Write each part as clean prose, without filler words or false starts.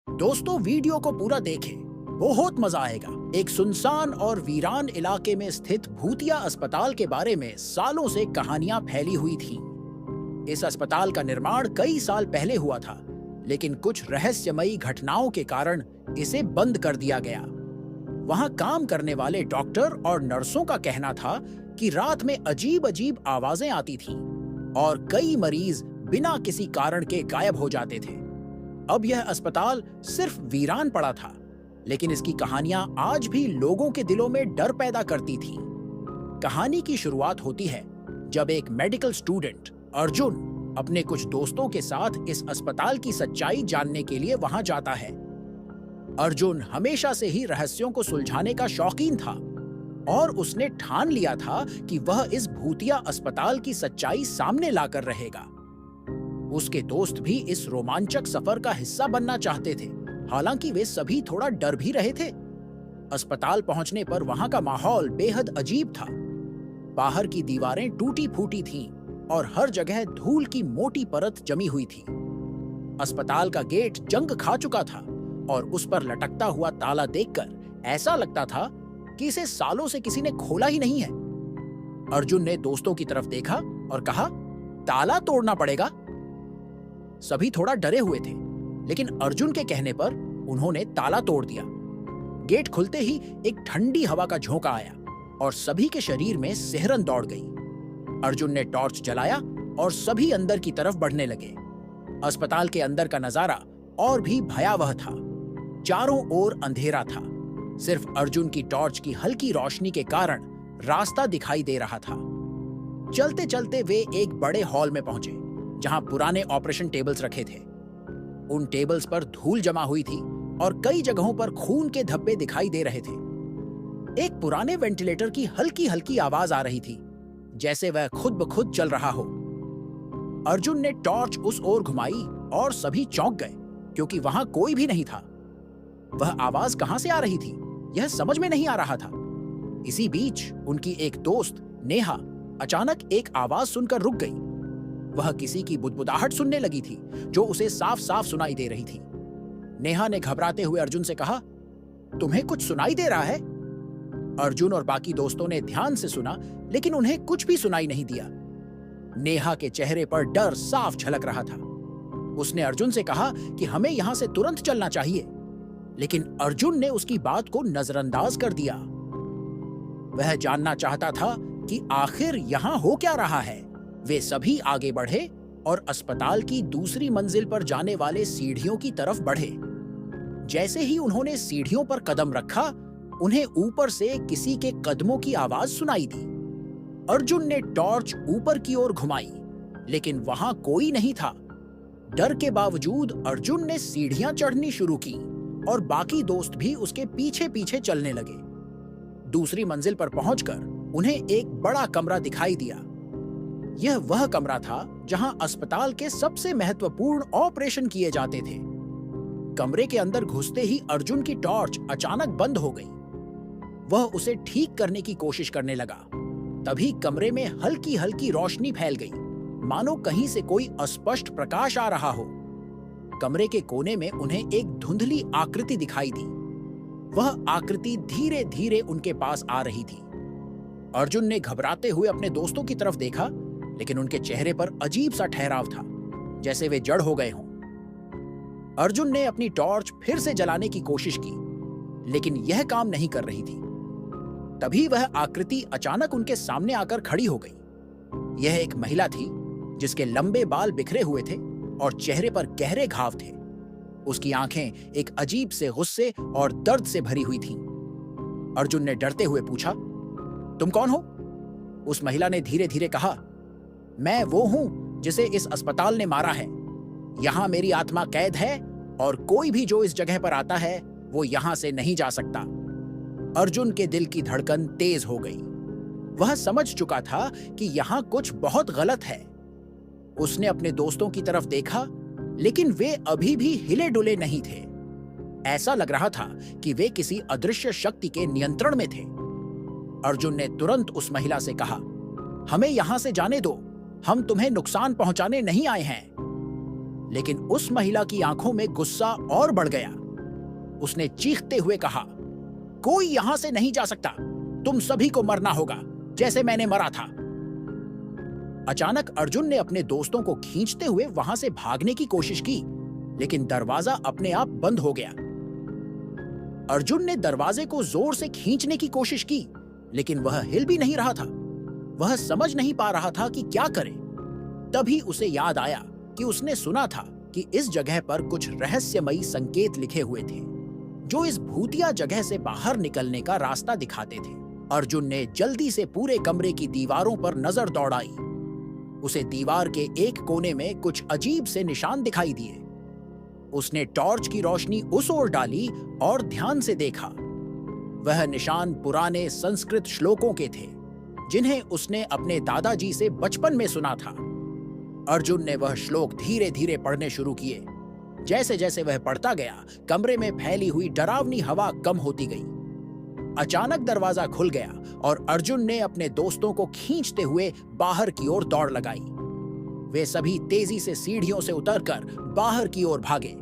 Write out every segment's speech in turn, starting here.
दोस्तों, वीडियो को पूरा देखें, बहुत मजा आएगा। एक सुनसान और वीरान इलाके में स्थित भूतिया अस्पताल के बारे में सालों से कहानियां फैली हुई थीं। इस अस्पताल का निर्माण कई साल पहले हुआ था, लेकिन कुछ रहस्यमयी घटनाओं के कारण इसे बंद कर दिया गया। वहां काम करने वाले डॉक्टर और नर्सों का कहना था कि रात में अजीब अजीब आवाजें आती थीं और कई मरीज बिना किसी कारण के गायब हो जाते थे। अब यह अस्पताल सिर्फ वीरान पड़ा था, लेकिन इसकी कहानियां आज भी लोगों के दिलों में डर पैदा करती थीं। कहानी की शुरुआत होती है जब एक मेडिकल स्टूडेंट अर्जुन अपने कुछ दोस्तों के साथ इस अस्पताल की सच्चाई जानने के लिए वहां जाता है। अर्जुन हमेशा से ही रहस्यों को सुलझाने का शौकीन था और उसने ठान लिया था कि वह इस भूतिया अस्पताल की सच्चाई सामने लाकर रहेगा। उसके दोस्त भी इस रोमांचक सफर का हिस्सा बनना चाहते थे, हालांकि वे सभी थोड़ा डर भी रहे थे। अस्पताल पहुंचने पर वहां का माहौल बेहद अजीब था। बाहर की दीवारें टूटी फूटी थीं और हर जगह धूल की मोटी परत जमी हुई थी। अस्पताल का गेट जंग खा चुका था और उस पर लटकता हुआ ताला देखकर ऐसा लगता था कि इसे सालों से किसी ने खोला ही नहीं है। अर्जुन ने दोस्तों की तरफ देखा और कहा, ताला तोड़ना पड़ेगा। सभी थोड़ा डरे हुए थे, लेकिन अर्जुन के कहने पर उन्होंने ताला तोड़ दिया। गेट खुलते ही एक ठंडी हवा का झोंका आया और सभी के शरीर में सिहरन दौड़ गई। अर्जुन ने टॉर्च जलाया और सभी अंदर की तरफ बढ़ने लगे। अस्पताल के अंदर का नजारा और भी भयावह था। चारों ओर अंधेरा था। सिर्फ अर्जुन की टॉर्च की हल्की रोशनी के कारण रास्ता दिखाई दे रहा था। चलते चलते वे एक बड़े हॉल में पहुंचे, जहां पुराने ऑपरेशन टेबल्स रखे थे। उन टेबल्स पर धूल जमा हुई थी और कई जगहों पर खून के धब्बे दिखाई दे रहे थे। एक पुराने वेंटिलेटर की हल्की हल्की आवाज आ रही थी, जैसे वह खुद ब खुद चल रहा हो। अर्जुन ने टॉर्च उस ओर घुमाई और सभी चौंक गए, क्योंकि वहां कोई भी नहीं था। वह आवाज कहां से आ रही थी, यह समझ में नहीं आ रहा था। इसी बीच उनकी एक दोस्त नेहा अचानक एक आवाज सुनकर रुक गई। वह किसी की बुदबुदाहट सुनने लगी थी, जो उसे साफ साफ सुनाई दे रही थी। नेहा ने घबराते हुए अर्जुन से कहा, तुम्हें कुछ सुनाई दे रहा है? अर्जुन और बाकी दोस्तों ने ध्यान से सुना, लेकिन उन्हें कुछ भी सुनाई नहीं दिया। नेहा के चेहरे पर डर साफ झलक रहा था। उसने अर्जुन से कहा कि हमें यहां से तुरंत चलना चाहिए, लेकिन अर्जुन ने उसकी बात को नजरअंदाज कर दिया। वह जानना चाहता था कि आखिर यहां हो क्या रहा है। वे सभी आगे बढ़े और अस्पताल की दूसरी मंजिल पर जाने वाले सीढ़ियों की तरफ बढ़े। जैसे ही उन्होंने सीढ़ियों पर कदम रखा, उन्हें ऊपर से किसी के कदमों की आवाज सुनाई दी। अर्जुन ने टॉर्च ऊपर की ओर घुमाई, लेकिन वहां कोई नहीं था। डर के बावजूद अर्जुन ने सीढ़ियां चढ़नी शुरू की और बाकी दोस्त भी उसके पीछे पीछे चलने लगे। दूसरी मंजिल पर पहुंचकर उन्हें एक बड़ा कमरा दिखाई दिया। यह वह कमरा था जहां अस्पताल के सबसे महत्वपूर्ण ऑपरेशन किए जाते थे। कमरे के अंदर घुसते ही अर्जुन की टॉर्च अचानक बंद हो गई। वह उसे ठीक करने की कोशिश करने लगा। तभी कमरे में हल्की हल्की रोशनी फैल गई, मानो कहीं से कोई अस्पष्ट प्रकाश आ रहा हो। कमरे के कोने में उन्हें एक धुंधली आकृति दिखाई दी। वह आकृति धीरे धीरे उनके पास आ रही थी। अर्जुन ने घबराते हुए अपने दोस्तों की तरफ देखा, लेकिन उनके चेहरे पर अजीब सा ठहराव था, जैसे वे जड़ हो गए हों। अर्जुन ने अपनी टॉर्च फिर से जलाने की कोशिश की, लेकिन यह काम नहीं कर रही थी। तभी वह आकृति अचानक उनके सामने आकर खड़ी हो गई। यह एक महिला थी, जिसके लंबे बाल बिखरे हुए थे और चेहरे पर गहरे घाव थे। उसकी आंखें एक अजीब से गुस्से और दर्द से भरी हुई थीं। अर्जुन ने डरते हुए पूछा, तुम कौन हो? उस महिला ने धीरे धीरे कहा, मैं वो हूं जिसे इस अस्पताल ने मारा है। यहां मेरी आत्मा कैद है और कोई भी जो इस जगह पर आता है वो यहां से नहीं जा सकता। अर्जुन के दिल की धड़कन तेज हो गई। वह समझ चुका था कि यहां कुछ बहुत गलत है। उसने अपने दोस्तों की तरफ देखा, लेकिन वे अभी भी हिले डुले नहीं थे। ऐसा लग रहा था कि वे किसी अदृश्य शक्ति के नियंत्रण में थे। अर्जुन ने तुरंत उस महिला से कहा, हमें यहां से जाने दो, हम तुम्हें नुकसान पहुंचाने नहीं आए हैं। लेकिन उस महिला की आंखों में गुस्सा और बढ़ गया। उसने चीखते हुए कहा, कोई यहां से नहीं जा सकता, तुम सभी को मरना होगा जैसे मैंने मरा था। अचानक अर्जुन ने अपने दोस्तों को खींचते हुए वहां से भागने की कोशिश की, लेकिन दरवाजा अपने आप बंद हो गया। अर्जुन ने दरवाजे को जोर से खींचने की कोशिश की, लेकिन वह हिल भी नहीं रहा था। वह समझ नहीं पा रहा था कि क्या करे। तभी उसे याद आया कि उसने सुना था कि इस जगह पर कुछ रहस्यमयी संकेत लिखे हुए थे जो इस भूतिया जगह से बाहर निकलने का रास्ता दिखाते थे। अर्जुन ने जल्दी से पूरे कमरे की दीवारों पर नजर दौड़ाई। उसे दीवार के एक कोने में कुछ अजीब से निशान दिखाई दिए। उसने टॉर्च की रोशनी उस ओर डाली और ध्यान से देखा। वह निशान पुराने संस्कृत श्लोकों के थे जिन्हें उसने अपने दादाजी से बचपन में सुना था। अर्जुन ने वह श्लोक धीरे धीरे पढ़ने शुरू किए। जैसे जैसे वह पढ़ता गया, कमरे में फैली हुई डरावनी हवा कम होती गई। अचानक दरवाजा खुल गया और अर्जुन ने अपने दोस्तों को खींचते हुए बाहर की ओर दौड़ लगाई। वे सभी तेजी से सीढ़ियों से उतरकर बाहर की ओर भागे।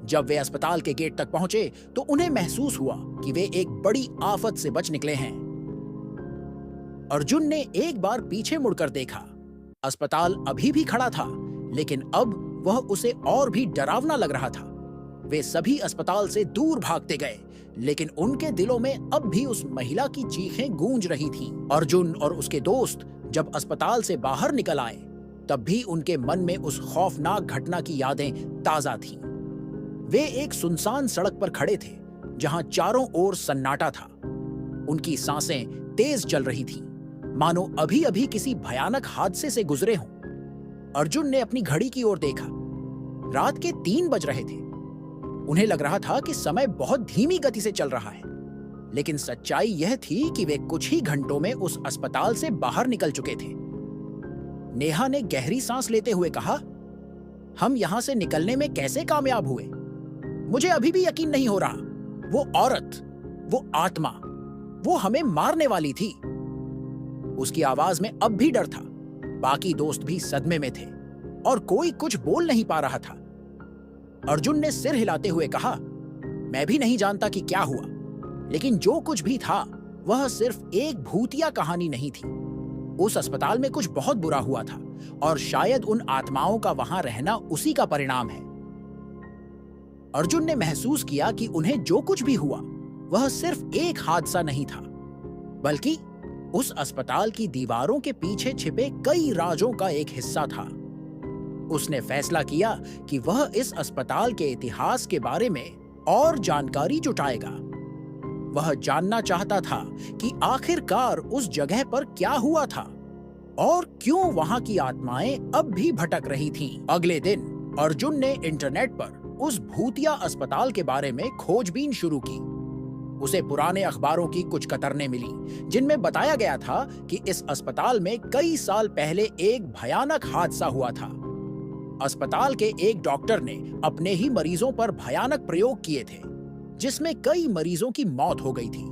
जब वे अस्पताल के गेट तक पहुंचे तो उन्हें महसूस हुआ कि वे एक बड़ी आफत से बच निकले हैं। अर्जुन ने एक बार पीछे मुड़कर देखा। अस्पताल अभी भी खड़ा था, लेकिन अब वह उसे और भी डरावना लग रहा था। वे सभी अस्पताल से दूर भागते गए, लेकिन उनके दिलों में अब भी उस महिला की चीखें गूंज रही थीं। अर्जुन और उसके दोस्त जब अस्पताल से बाहर निकल आए, तब भी उनके मन में उस खौफनाक घटना की यादें ताजा थीं। वे एक सुनसान सड़क पर खड़े थे, जहां चारों ओर सन्नाटा था। उनकी सांसें तेज चल रही थीं, मानो अभी अभी किसी भयानक हादसे से गुजरे हों। अर्जुन ने अपनी घड़ी की ओर देखा। रात के 3 बज रहे थे। उन्हें लग रहा था कि समय बहुत धीमी गति से चल रहा है, लेकिन सच्चाई यह थी कि वे कुछ ही घंटों में उस अस्पताल से बाहर निकल चुके थे। नेहा ने गहरी सांस लेते हुए कहा, हम यहां से निकलने में कैसे कामयाब हुए? मुझे अभी भी यकीन नहीं हो रहा। वो औरत, वो आत्मा, वो हमें मारने वाली थी। उसकी आवाज में अब भी डर था। बाकी दोस्त भी सदमे में थे और कोई कुछ बोल नहीं पा रहा था। अर्जुन ने सिर हिलाते हुए कहा, मैं भी नहीं जानता कि क्या हुआ, लेकिन जो कुछ भी था वह सिर्फ एक भूतिया कहानी नहीं थी। उस अस्पताल में कुछ बहुत बुरा हुआ था और शायद उन आत्माओं का वहां रहना उसी का परिणाम है। अर्जुन ने महसूस किया कि उन्हें जो कुछ भी हुआ वह सिर्फ एक हादसा नहीं था, बल्कि उस अस्पताल की दीवारों के पीछे छिपे कई राजों का एक हिस्सा था। उसने फैसला किया कि वह इस अस्पताल के इतिहास के बारे में और जानकारी जुटाएगा। वह जानना चाहता था कि आखिरकार उस जगह पर क्या हुआ था और क्यों वहां की आत्माएं अब भी भटक रही थीं। अगले दिन अर्जुन ने इंटरनेट पर उस भूतिया अस्पताल के बारे में खोजबीन शुरू की। उसे पुराने अखबारों की कुछ कतरनें मिली जिनमें बताया गया था कि इस अस्पताल में कई साल पहले एक भयानक हादसा हुआ था। अस्पताल के एक डॉक्टर ने अपने ही मरीजों पर भयानक प्रयोग किए थे, जिसमें कई मरीजों की मौत हो गई थी।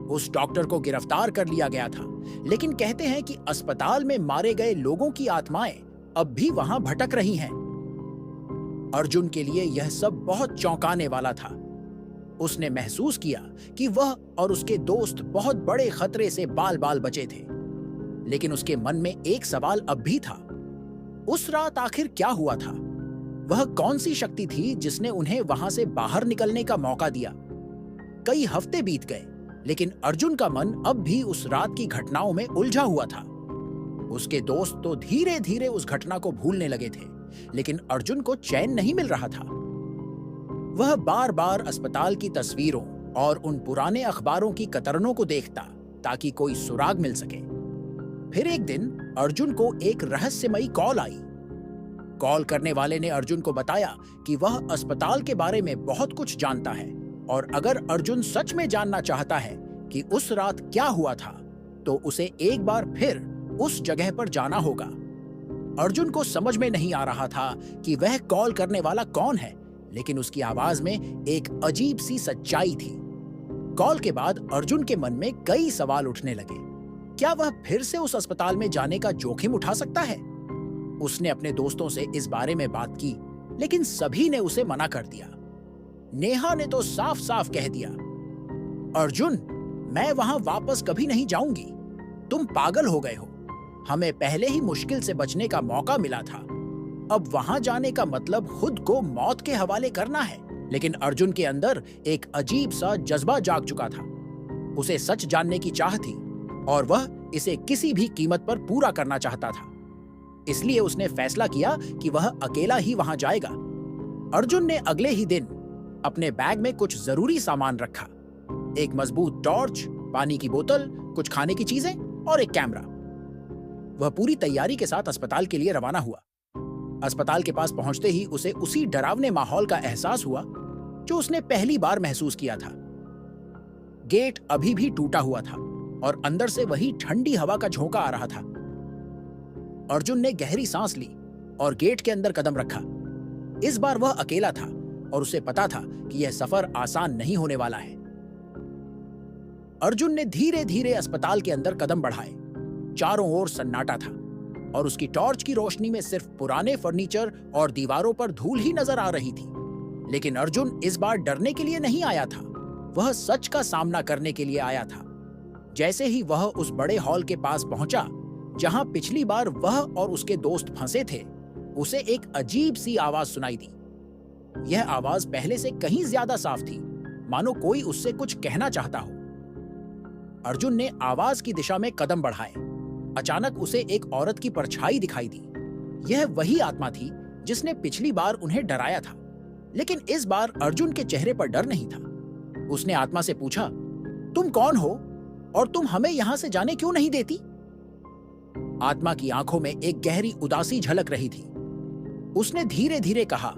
उस डॉक्टर को गिरफ्तार कर लिया गया था, लेकिन कहते हैं कि अस्पताल में मारे गए लोगों की आत्माएं अब भी वहां भटक रही हैं। अर्जुन के लिए यह सब बहुत चौंकाने वाला था। उसने महसूस किया कि वह और उसके दोस्त बहुत बड़े खतरे से बाल बाल बचे थे, लेकिन उसके मन में एक सवाल अब भी था। उस रात आखिर क्या हुआ था? वह कौन सी शक्ति थी जिसने उन्हें वहां से बाहर निकलने का मौका दिया? कई हफ्ते बीत गए, लेकिन अर्जुन का मन अब भी उस रात की घटनाओं में उलझा हुआ था। उसके दोस्त तो धीरे धीरे उस घटना को भूलने लगे थे, लेकिन अर्जुन को चैन नहीं मिल रहा था। वह बार बार अस्पताल की तस्वीरों और उन पुराने अखबारों की कतरनों को देखता ताकि कोई सुराग मिल सके। फिर एक दिन अर्जुन को एक रहस्यमयी कॉल आई। कॉल करने वाले ने अर्जुन को बताया कि वह अस्पताल के बारे में बहुत कुछ जानता है और अगर अर्जुन सच में जानना चाहता है कि उस रात क्या हुआ था, तो उसे एक बार फिर उस जगह पर जाना होगा। अर्जुन को समझ में नहीं आ रहा था कि वह कॉल करने वाला कौन है, लेकिन उसकी आवाज में एक अजीब सी सच्चाई थी। कॉल के बाद अर्जुन के मन में कई सवाल उठने लगे। क्या वह फिर से उस अस्पताल में जाने का जोखिम उठा सकता है? उसने अपने दोस्तों से इस बारे में बात की, लेकिन सभी ने उसे मना कर दिया। नेहा ने तो साफ साफ कह दिया, अर्जुन, मैं वहां वापस कभी नहीं जाऊंगी। तुम पागल हो गए हो। हमें पहले ही मुश्किल से बचने का मौका मिला था। अब वहां जाने का मतलब खुद को मौत के हवाले करना है। लेकिन अर्जुन के अंदर एक अजीब सा जज्बा जाग चुका था। उसे सच जानने की चाह थी और वह इसे किसी भी कीमत पर पूरा करना चाहता था। इसलिए उसने फैसला किया कि वह अकेला ही वहां जाएगा। अर्जुन ने अगले ही दिन अपने बैग में कुछ जरूरी सामान रखा। एक मजबूत टॉर्च, पानी की बोतल, कुछ खाने की चीजें और एक कैमरा। वह पूरी तैयारी के साथ अस्पताल के लिए रवाना हुआ। अस्पताल के पास पहुंचते ही उसे उसी डरावने माहौल का एहसास हुआ जो उसने पहली बार महसूस किया था। गेट अभी भी टूटा हुआ था और अंदर से वही ठंडी हवा का झोंका आ रहा था। अर्जुन ने गहरी सांस ली और गेट के अंदर कदम रखा। इस बार वह अकेला था और उसे पता था कि यह सफर आसान नहीं होने वाला है। अर्जुन ने धीरे धीरे अस्पताल के अंदर कदम बढ़ाए। चारों ओर सन्नाटा था और उसकी टॉर्च की रोशनी में सिर्फ पुराने फर्नीचर और दीवारों पर धूल ही नजर आ रही थी। लेकिन अर्जुन इस बार डरने के लिए नहीं आया था, वह सच का सामना करने के लिए आया था। जैसे ही वह उस बड़े हॉल के पास पहुंचा जहां पिछली बार वह और उसके दोस्त फंसे थे, उसे एक अजीब सी आवाज सुनाई दी। यह आवाज पहले से कहीं ज्यादा साफ थी, मानो कोई उससे कुछ कहना चाहता हो। अर्जुन ने आवाज की दिशा में कदम बढ़ाए। अचानक उसे एक औरत की परछाई दिखाई दी। यह वही आत्मा थी जिसने पिछली बार उन्हें डराया था, लेकिन इस बार अर्जुन के चेहरे पर डर नहीं था। उसने आत्मा से पूछा, तुम कौन हो और तुम हमें यहां से जाने क्यों नहीं देती? आत्मा की आंखों में एक गहरी उदासी झलक रही थी। उसने धीरे धीरे कहा,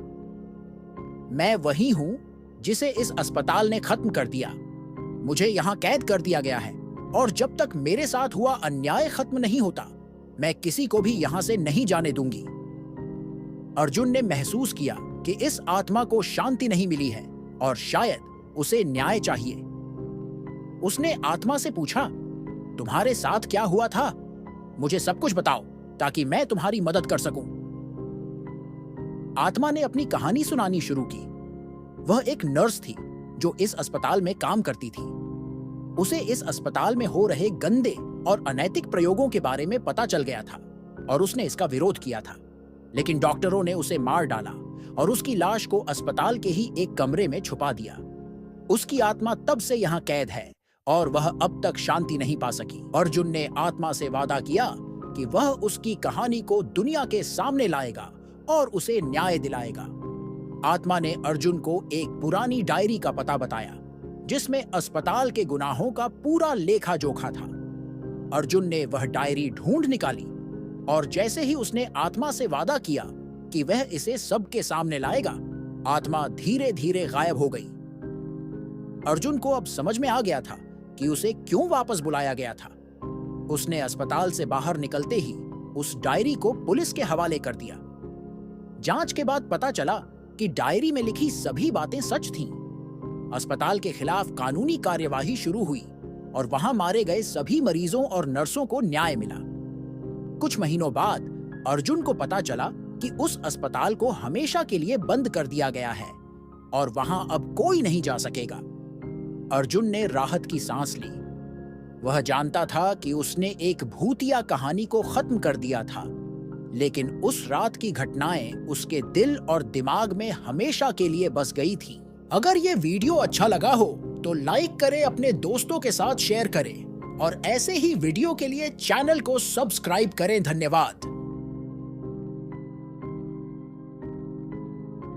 मैं वही हूं जिसे इस अस्पताल ने खत्म कर दिया। मुझे यहां कैद कर दिया गया है और जब तक मेरे साथ हुआ अन्याय खत्म नहीं होता, मैं किसी को भी यहां से नहीं जाने दूंगी। अर्जुन ने महसूस किया कि इस आत्मा को शांति नहीं मिली है और शायद उसे न्याय चाहिए। उसने आत्मा से पूछा, तुम्हारे साथ क्या हुआ था? मुझे सब कुछ बताओ ताकि मैं तुम्हारी मदद कर सकूं। आत्मा ने अपनी कहानी सुनानी शुरू की। वह एक नर्स थी जो इस अस्पताल में काम करती थी। उसे इस अस्पताल में हो रहे गंदे और अनैतिक प्रयोगों के बारे में पता चल गया था और उसने इसका विरोध किया था। लेकिन डॉक्टरों ने उसे मार डाला और उसकी लाश को अस्पताल के ही एक कमरे में छुपा दिया। उसकी आत्मा तब से यहाँ कैद है और वह अब तक शांति नहीं पा सकी। अर्जुन ने आत्मा से वादा किया कि वह उसकी कहानी को दुनिया के सामने लाएगा और उसे न्याय दिलाएगा। आत्मा ने अर्जुन को एक पुरानी डायरी का पता बताया जिसमें अस्पताल के गुनाहों का पूरा लेखा जोखा था। अर्जुन ने वह डायरी ढूंढ निकाली और जैसे ही उसने आत्मा से वादा किया कि वह इसे सबके सामने लाएगा, आत्मा धीरे धीरे गायब हो गई। अर्जुन को अब समझ में आ गया था कि उसे क्यों वापस बुलाया गया था। उसने अस्पताल से बाहर निकलते ही उस डायरी को पुलिस के हवाले कर दिया। जांच के बाद पता चला कि डायरी में लिखी सभी बातें सच थीं। अस्पताल के खिलाफ कानूनी कार्यवाही शुरू हुई और वहां मारे गए सभी मरीजों और नर्सों को न्याय मिला। कुछ महीनों बाद अर्जुन को पता चला कि उस अस्पताल को हमेशा के लिए बंद कर दिया गया है और वहां अब कोई नहीं जा सकेगा। अर्जुन ने राहत की सांस ली। वह जानता था कि उसने एक भूतिया कहानी को खत्म कर दिया था, लेकिन उस रात की घटनाएं उसके दिल और दिमाग में हमेशा के लिए बस गई थी। अगर ये वीडियो अच्छा लगा हो तो लाइक करें, अपने दोस्तों के साथ शेयर करें और ऐसे ही वीडियो के लिए चैनल को सब्सक्राइब करें। धन्यवाद।